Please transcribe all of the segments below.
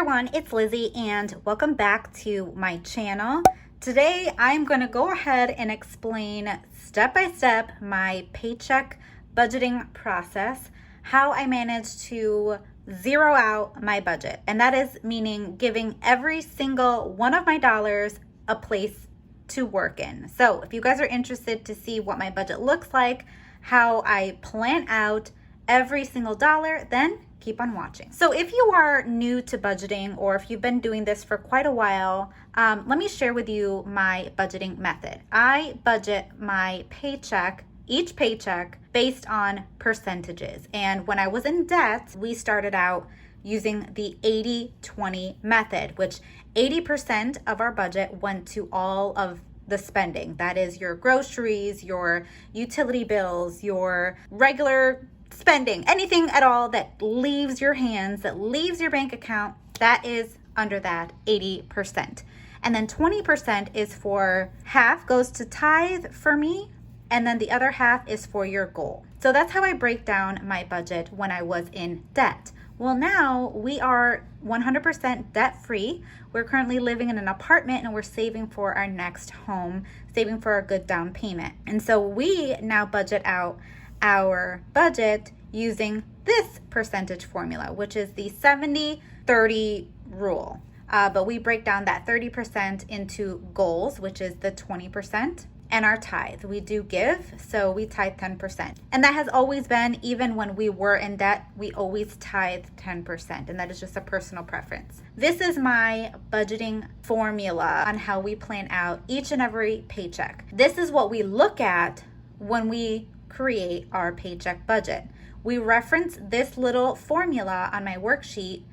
everyone, it's Lizzie and welcome back to my channel. Today I'm going to go ahead and explain step by step my paycheck budgeting process, how I managed to zero out my budget. And that is meaning giving every single one of my dollars a place to work in. So if you guys are interested to see what my budget looks like, how I plan out every single dollar, then keep on watching. So if you are new to budgeting or if you've been doing this for quite a while, let me share with you my budgeting method. I budget my paycheck, each paycheck, based on percentages. And when I was in debt, we started out using the 80-20 method, which 80% of our budget went to all of the spending. That is your groceries, your utility bills, your regular spending, anything at all that leaves your hands, that leaves your bank account, that is under that 80%. And then 20% is for, half goes to tithe for me, and then the other half is for your goal. So that's how I break down my budget when I was in debt. Well, now we are 100% debt free. We're currently living in an apartment and we're saving for our next home, saving for a good down payment. And so we now budget out our budget using this percentage formula, which is the 70-30 rule. But we break down that 30% into goals, which is the 20%, and our tithe. We do give, so we tithe 10%. And that has always been, even when we were in debt, we always tithe 10%, and that is just a personal preference. This is my budgeting formula on how we plan out each and every paycheck. This is what we look at when we create our paycheck budget. We reference this little formula on my worksheet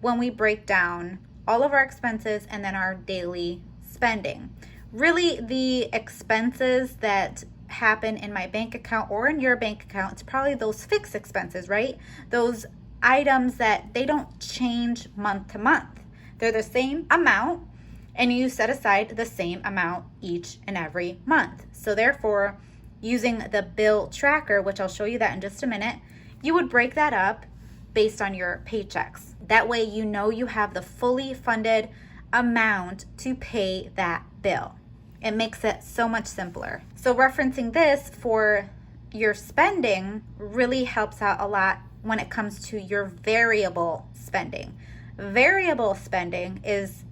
when we break down all of our expenses and then our daily spending. Really, the expenses that happen in my bank account or in your bank account, it's probably those fixed expenses, right? Those items that they don't change month to month. They're the same amount and you set aside the same amount each and every month. So therefore, using the bill tracker, which I'll show you that in just a minute, you would break that up based on your paychecks. That way you know you have the fully funded amount to pay that bill. It makes it so much simpler. So referencing this for your spending really helps out a lot when it comes to your variable spending. Variable spending is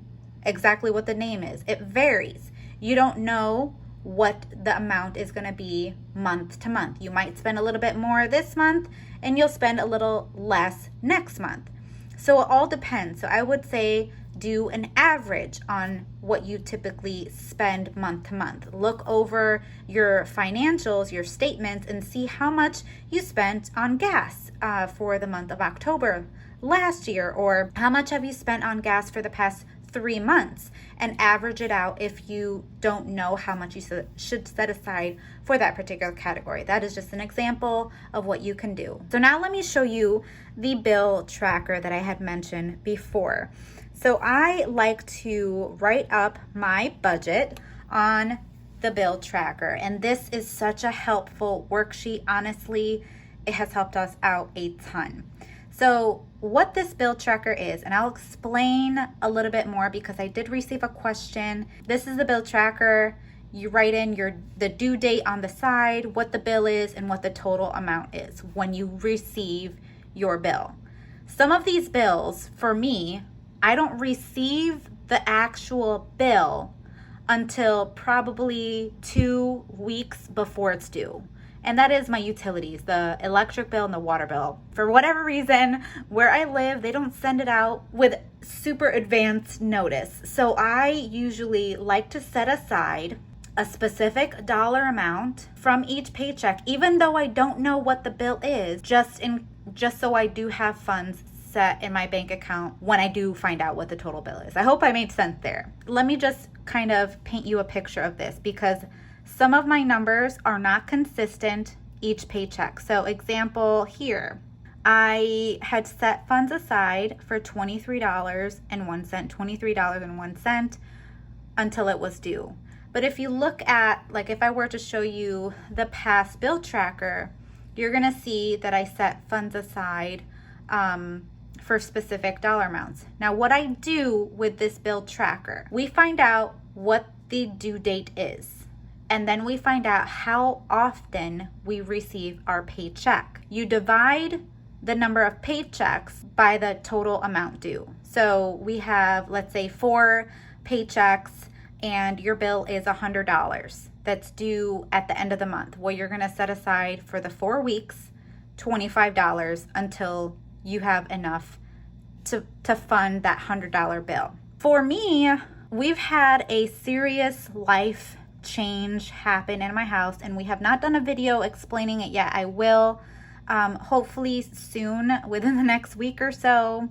exactly what the name is. It varies. You don't know what the amount is going to be month to month. You might spend a little bit more this month and you'll spend a little less next month. So it all depends. So I would say do an average on what you typically spend month to month. Look over your financials, your statements, and see how much you spent on gas for the month of October last year, or how much have you spent on gas for the past 3 months, and average it out if you don't know how much you should set aside for that particular category. That is just an example of what you can do. So now let me show you the bill tracker that I had mentioned before. So I like to write up my budget on the bill tracker, and this is such a helpful worksheet. Honestly, it has helped us out a ton. So what this bill tracker is, and I'll explain a little bit more because I did receive a question. This is the bill tracker. You write in the due date on the side, what the bill is, and what the total amount is when you receive your bill. Some of these bills, for me, I don't receive the actual bill until probably 2 weeks before it's due. And that is my utilities, the electric bill and the water bill. For whatever reason, where I live, they don't send it out with super advanced notice. So I usually like to set aside a specific dollar amount from each paycheck, even though I don't know what the bill is, just so I do have funds set in my bank account when I do find out what the total bill is. I hope I made sense there. Let me just kind of paint you a picture of this because some of my numbers are not consistent each paycheck. So example here, I had set funds aside for $23.01, $23.01 until it was due. But if you look at, like if I were to show you the past bill tracker, you're gonna see that I set funds aside for specific dollar amounts. Now, what I do with this bill tracker, we find out what the due date is, and then we find out how often we receive our paycheck. You divide the number of paychecks by the total amount due. So we have, let's say, 4 paychecks and your bill is $100 that's due at the end of the month. Well, you're gonna set aside for the 4 weeks $25 until you have enough to fund that $100 bill. For me, we've had a serious life change happen in my house, and we have not done a video explaining it yet. I will hopefully soon, within the next week or so.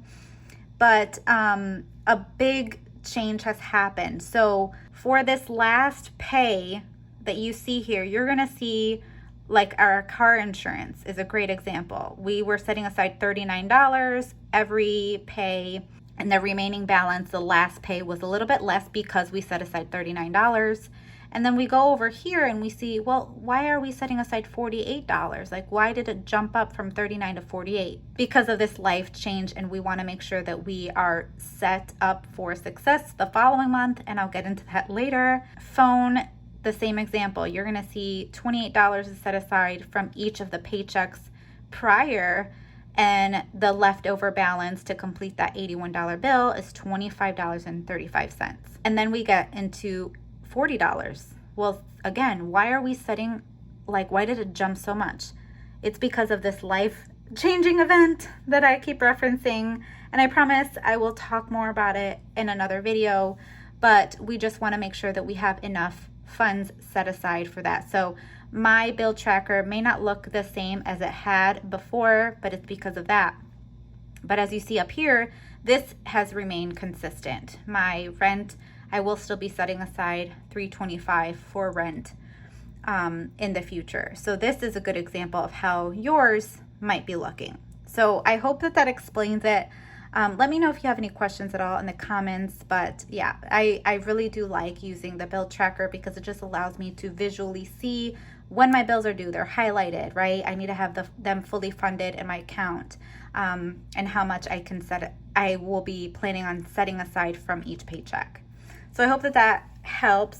But a big change has happened. So for this last pay that you see here, you're gonna see, like, our car insurance is a great example. We were setting aside $39 every pay, and the remaining balance, the last pay, was a little bit less because we set aside $39. And then we go over here and we see, well, why are we setting aside $48? Like, why did it jump up from 39 to 48? Because of this life change, and we want to make sure that we are set up for success the following month, and I'll get into that later. Phone, the same example. You're going to see $28 is set aside from each of the paychecks prior, and the leftover balance to complete that $81 bill is $25.35. And then we get into $40. Well, again, why are we setting, like, why did it jump so much? It's because of this life changing event that I keep referencing, and I promise I will talk more about it in another video, but we just want to make sure that we have enough funds set aside for that. So my bill tracker may not look the same as it had before, but it's because of that. But as you see up here, this has remained consistent. My rent, I will still be setting aside $325 for rent in the future. So this is a good example of how yours might be looking. So I hope that that explains it. Let me know if you have any questions at all in the comments. But yeah, I really do like using the bill tracker because it just allows me to visually see when my bills are due. They're highlighted, right? I need to have them fully funded in my account, and how much I will be planning on setting aside from each paycheck. So I hope that that helps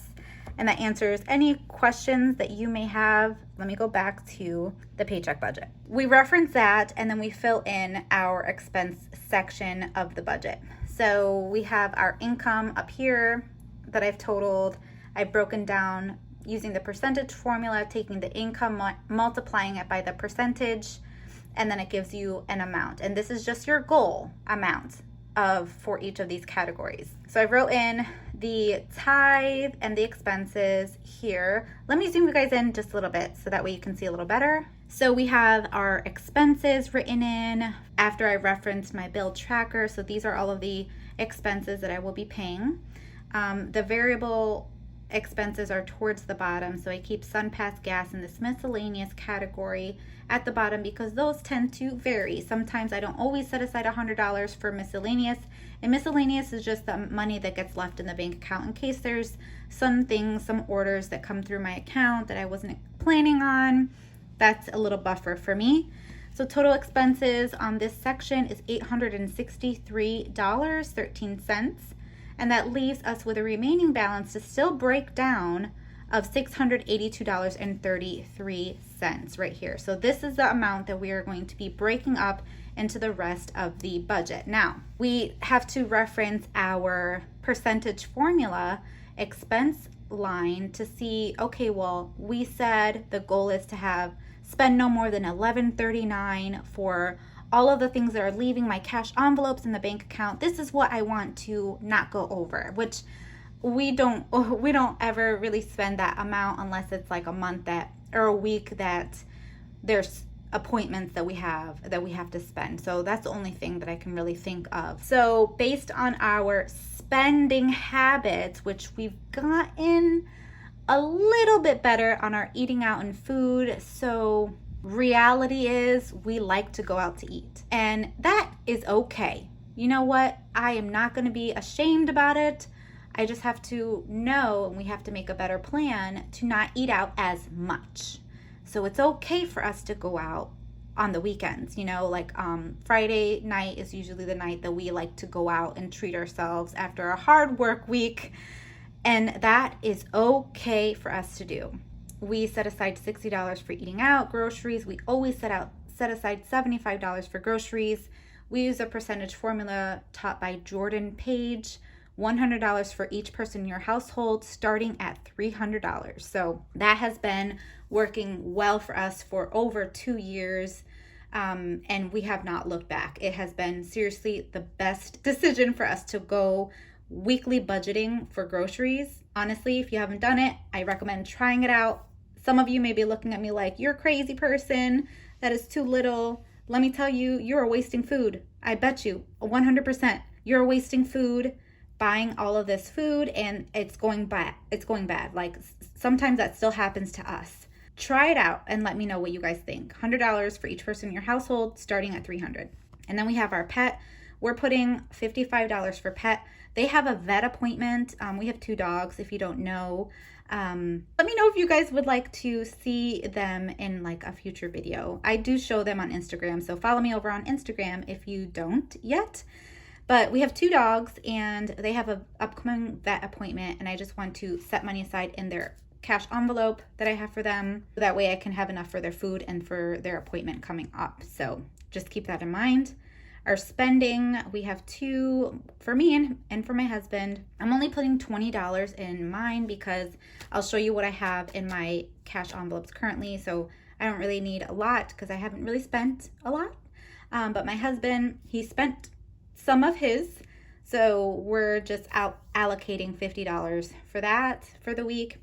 and that answers any questions that you may have. Let me go back to the paycheck budget. We reference that, and then we fill in our expense section of the budget. So we have our income up here that I've totaled. I've broken down using the percentage formula, taking the income, multiplying it by the percentage, and then it gives you an amount. And this is just your goal amount for each of these categories. So I wrote in the tithe and the expenses here. Let me zoom you guys in just a little bit so that way you can see a little better. So we have our expenses written in after I referenced my bill tracker. So these are all of the expenses that I will be paying. The variable expenses are towards the bottom, so I keep SunPass gas in this miscellaneous category at the bottom because those tend to vary. Sometimes I don't always set aside $100 for miscellaneous, and miscellaneous is just the money that gets left in the bank account in case there's some orders that come through my account that I wasn't planning on. That's a little buffer for me. So total expenses on this section is $863.13. And that leaves us with a remaining balance to still break down of $682.33 right here. So this is the amount that we are going to be breaking up into the rest of the budget. Now, we have to reference our percentage formula expense line to see, okay, well, we said the goal is to spend no more than $11.39 for all of the things that are leaving my cash envelopes in the bank account. This is what I want to not go over, which we don't ever really spend that amount unless it's like a month or a week that there's appointments that we have to spend. So that's the only thing that I can really think of. So based on our spending habits, which we've gotten a little bit better on our eating out and food. So reality is we like to go out to eat, and that is okay. You know what? I am not going to be ashamed about it. I just have to know, and we have to make a better plan to not eat out as much. So it's okay for us to go out on the weekends, you know, like Friday night is usually the night that we like to go out and treat ourselves after a hard work week. And that is okay for us to do. We set aside $60 for eating out, groceries. We always set aside $75 for groceries. We use a percentage formula taught by Jordan Page. $100 for each person in your household, starting at $300. So that has been working well for us for over 2 years. And we have not looked back. It has been seriously the best decision for us to go weekly budgeting for groceries. Honestly, if you haven't done it, I recommend trying it out. Some of you may be looking at me like, you're a crazy person. That is too little. Let me tell you, you're wasting food. I bet you 100% you're wasting food buying all of this food, and it's going bad. It's going bad. Like sometimes that still happens to us. Try it out and let me know what you guys think. $100 for each person in your household, starting at $300. And then we have our pet. We're putting $55 for pet. They have a vet appointment. We have 2 dogs, if you don't know. Let me know if you guys would like to see them in like a future video. I do show them on Instagram, so follow me over on Instagram if you don't yet. But we have 2 dogs and they have an upcoming vet appointment, and I just want to set money aside in their cash envelope that I have for them. That way I can have enough for their food and for their appointment coming up. So just keep that in mind. Our spending, we have 2 for me and for my husband. I'm only putting $20 in mine because I'll show you what I have in my cash envelopes currently. So I don't really need a lot because I haven't really spent a lot. But my husband, he spent some of his. So we're just allocating $50 for that for the week.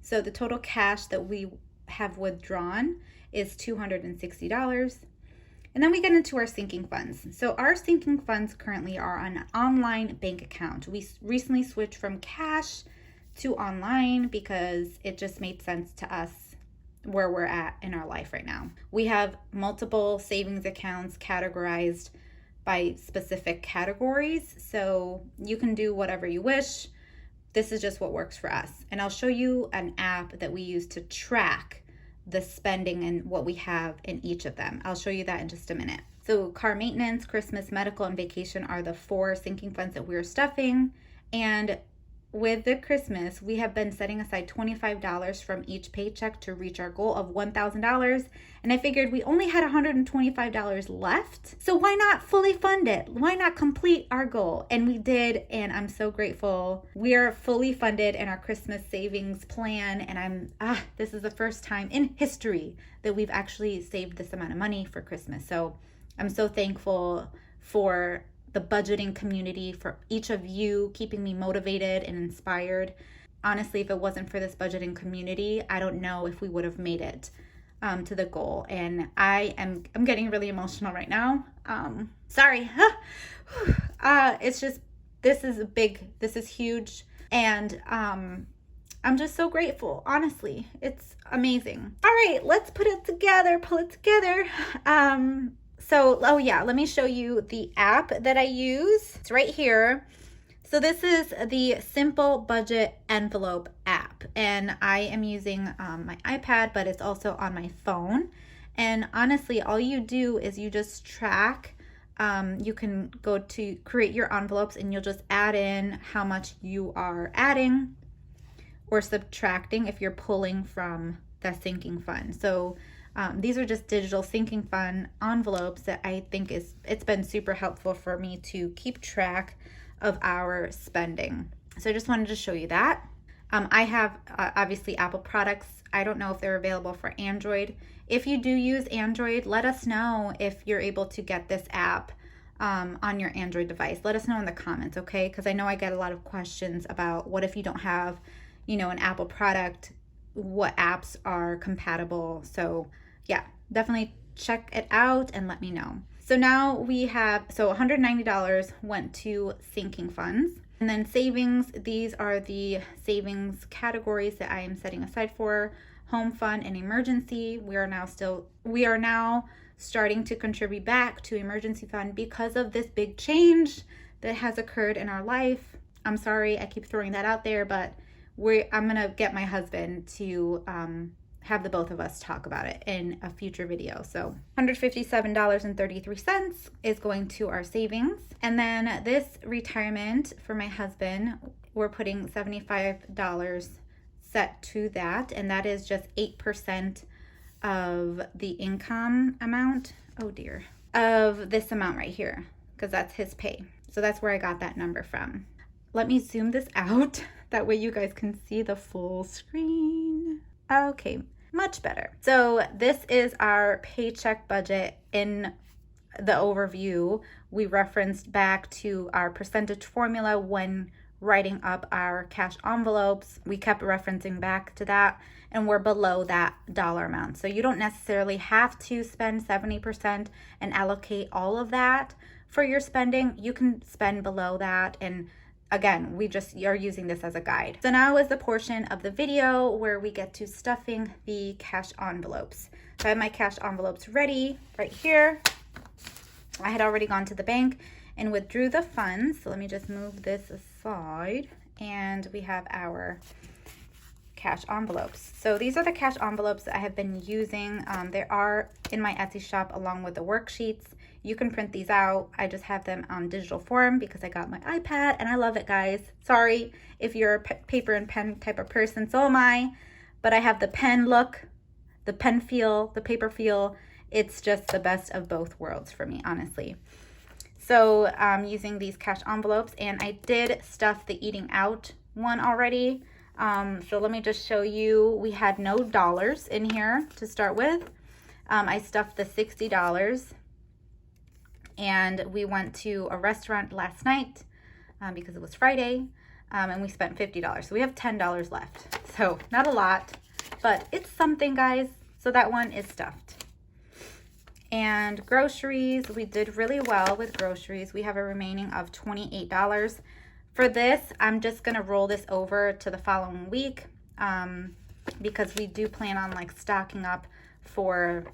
So the total cash that we have withdrawn is $260. And then we get into our sinking funds. So our sinking funds currently are on an online bank account. We recently switched from cash to online because it just made sense to us where we're at in our life right now. We have multiple savings accounts categorized by specific categories. So you can do whatever you wish. This is just what works for us. And I'll show you an app that we use to track the spending and what we have in each of them. I'll show you that in just a minute. So car maintenance, Christmas, medical, and vacation are the 4 sinking funds that we're stuffing. And with the Christmas, we have been setting aside $25 from each paycheck to reach our goal of $1,000. And I figured we only had $125 left. So why not fully fund it? Why not complete our goal? And we did, and I'm so grateful. We are fully funded in our Christmas savings plan. And this is the first time in history that we've actually saved this amount of money for Christmas. So I'm so thankful for the budgeting community, for each of you keeping me motivated and inspired. Honestly, if it wasn't for this budgeting community, I don't know if we would have made it to the goal. And I'm getting really emotional right now. Sorry. It's just, this is huge. And I'm just so grateful. Honestly, it's amazing. All right, let's pull it together. Let me show you the app that I use. It's right here. So this is the Simple Budget Envelope app, and I am using my iPad, but it's also on my phone. And honestly, all you do is you just track. You can go to create your envelopes, and you'll just add in how much you are adding or subtracting if you're pulling from the sinking fund. So these are just digital sinking fund envelopes that I think it's been super helpful for me to keep track of our spending. So I just wanted to show you that. I have obviously Apple products. I don't know if they're available for Android. If you do use Android, let us know if you're able to get this app on your Android device. Let us know in the comments, okay? Because I know I get a lot of questions about what if you don't have, an Apple product, what apps are compatible. So yeah, definitely check it out and let me know. So now we have, $190 went to sinking funds. And then savings, these are the savings categories that I am setting aside for home fund and emergency. We are now starting to contribute back to emergency fund because of this big change that has occurred in our life. I'm sorry, I keep throwing that out there, but I'm gonna get my husband to have the both of us talk about it in a future video. So $157.33 is going to our savings. And then this retirement for my husband, we're putting $75 set to that. And that is just 8% of the income amount. Oh dear. Of this amount right here, because that's his pay. So that's where I got that number from. Let me zoom this out. That way you guys can see the full screen. Okay, much better. So this is our paycheck budget. In the overview, we referenced back to our percentage formula when writing up our cash envelopes. We kept referencing back to that, and we're below that dollar amount. So you don't necessarily have to spend 70% and allocate all of that for your spending. You can spend below that, and again, we just are using this as a guide. So now is the portion of the video where we get to stuffing the cash envelopes. So I have my cash envelopes ready right here. I had already gone to the bank and withdrew the funds. So let me just move this aside, and we have our cash envelopes. So these are the cash envelopes that I have been using. They are in my Etsy shop along with the worksheets. You can print these out. I just have them on digital form because I got my iPad and I love it, guys. Sorry if you're a paper and pen type of person, so am I. But I have the pen look, the pen feel, the paper feel. It's just the best of both worlds for me, honestly. So I'm using these cash envelopes, and I did stuff the eating out one already. So let me just show you. We had no dollars in here to start with. I stuffed the $60. And we went to a restaurant last night because it was Friday, and we spent $50. So we have $10 left. So not a lot, but it's something, guys. So that one is stuffed. And groceries, we did really well with groceries. We have a remaining of $28. For this, I'm just going to roll this over to the following week because we do plan on like stocking up for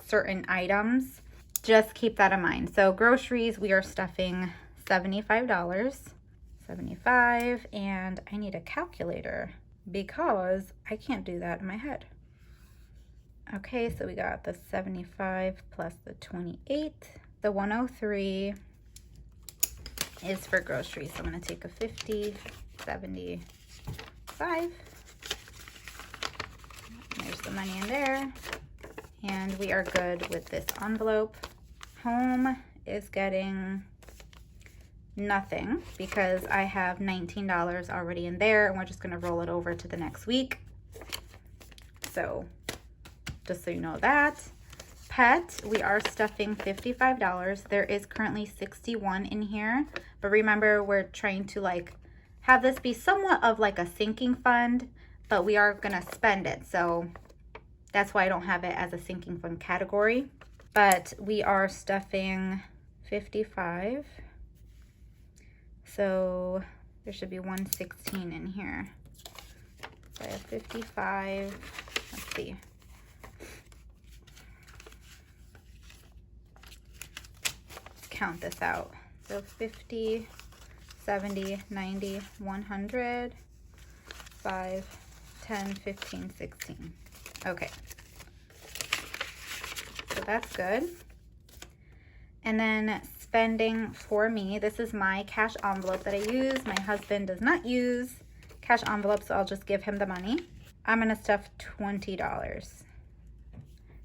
certain items. Just keep that in mind. So groceries, we are stuffing $75. 75, and I need a calculator because I can't do that in my head. Okay, so we got the 75 plus the 28. The 103 is for groceries. So I'm going to take a 50, 75. There's the money in there. And we are good with this envelope. Home is getting nothing because I have $19 already in there, and we're just going to roll it over to the next week. So just so you know that. Pet, we are stuffing $55. There is currently 61 in here, but remember, we're trying to like have this be somewhat of like a sinking fund, but we are going to spend it. So that's why I don't have it as a sinking fund category. But we are stuffing 55. So there should be 116 in here. So I have 55. Let's see. Let's count this out. So 50, 70, 90, 100, 5, 10, 15, 16. Okay. So that's good. And then spending for me, this is my cash envelope that I use. My husband does not use cash envelopes, so I'll just give him the money. I'm going to stuff $20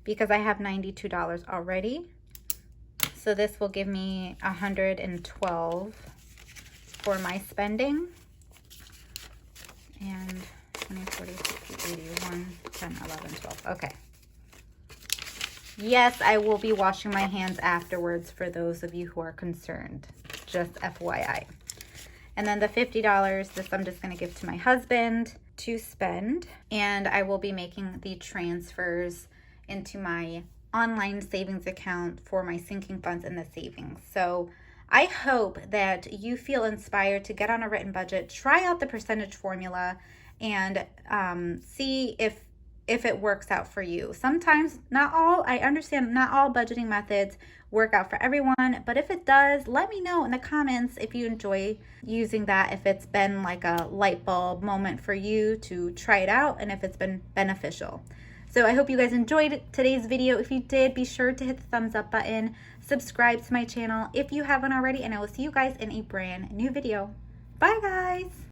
because I have $92 already. So this will give me $112 for my spending. And 20, 40, 50, 80, 1, 10, 11, 12. Okay. Yes, I will be washing my hands afterwards for those of you who are concerned. Just FYI. And then the $50, this I'm just going to give to my husband to spend. And I will be making the transfers into my online savings account for my sinking funds and the savings. So I hope that you feel inspired to get on a written budget, try out the percentage formula, and see if if it works out for you. Sometimes, not all, I understand not all budgeting methods work out for everyone, but if it does, let me know in the comments if you enjoy using that, if it's been like a light bulb moment for you to try it out, and if it's been beneficial. So I hope you guys enjoyed today's video. If you did, be sure to hit the thumbs up button, subscribe to my channel if you haven't already, and I will see you guys in a brand new video. Bye guys!